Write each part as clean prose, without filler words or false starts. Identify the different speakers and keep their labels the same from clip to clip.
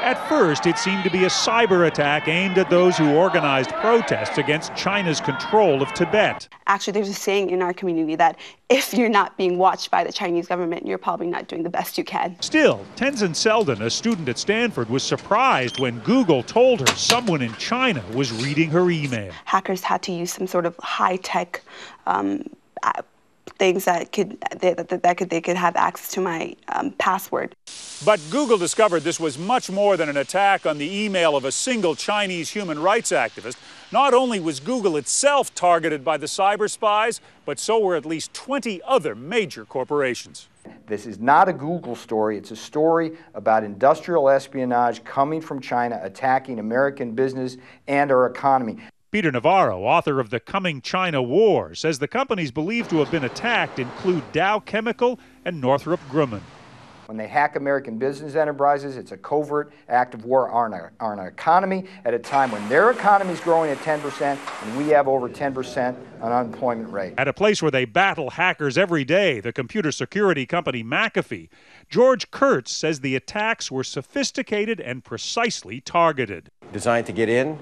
Speaker 1: At first, it seemed to be a cyber attack aimed at those who organized protests against China's control of Tibet.
Speaker 2: Actually, there's a saying in our community that if you're not being watched by the Chinese government, you're probably not doing the best you can.
Speaker 1: Still, TENZIN SELDON, a student at Stanford, was surprised when Google told her someone in China was reading her email.
Speaker 2: Hackers had to use some sort of high-tech things that they could have access to my password.
Speaker 3: But Google discovered this was much more than an attack on the email of a single Chinese human rights activist. Not only was Google itself targeted by the cyber spies, but so were at least 20 other major corporations.
Speaker 4: This is not a Google story. It's a story about industrial espionage coming from China, attacking American business and our economy.
Speaker 1: Peter NAVARRO, author of The Coming China War, says the companies believed to have been attacked include Dow Chemical and Northrop Grumman.
Speaker 4: When they hack American business enterprises, it's a covert act of war on our economy at a time when their economy is growing at 10% and we have over 10% unemployment rate.
Speaker 1: At a place where they battle hackers every day, the computer security company McAfee, George Kurtz says the attacks were sophisticated and precisely targeted.
Speaker 5: Designed to get in,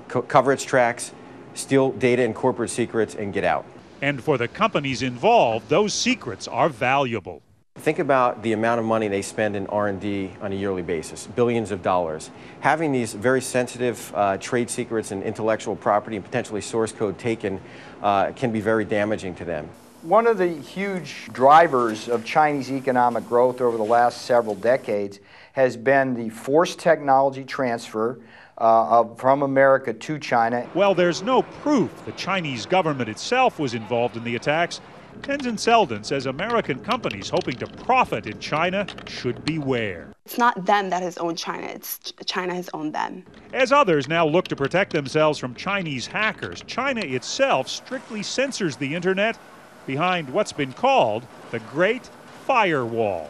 Speaker 5: cover its tracks, steal data and corporate secrets, and get out.
Speaker 1: And for the companies involved, those secrets are valuable.
Speaker 5: Think about the amount of money they spend in R&D on a yearly basis, billions of dollars. Having these very sensitive trade secrets and intellectual property and potentially source code taken can be very damaging to them.
Speaker 4: One of the huge drivers of Chinese economic growth over the last several decades has been the forced technology transfer from America to China.
Speaker 1: Well, there's no proof the Chinese government itself was involved in the attacks. TENZIN SELDON says American companies hoping to profit in China should beware.
Speaker 2: It's not them that has owned China, it's China has owned them.
Speaker 1: As others now look to protect themselves from Chinese hackers, China itself strictly censors the internet behind what's been called the Great Firewall.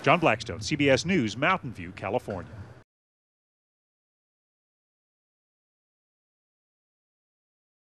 Speaker 1: John Blackstone, CBS News, Mountain View, California.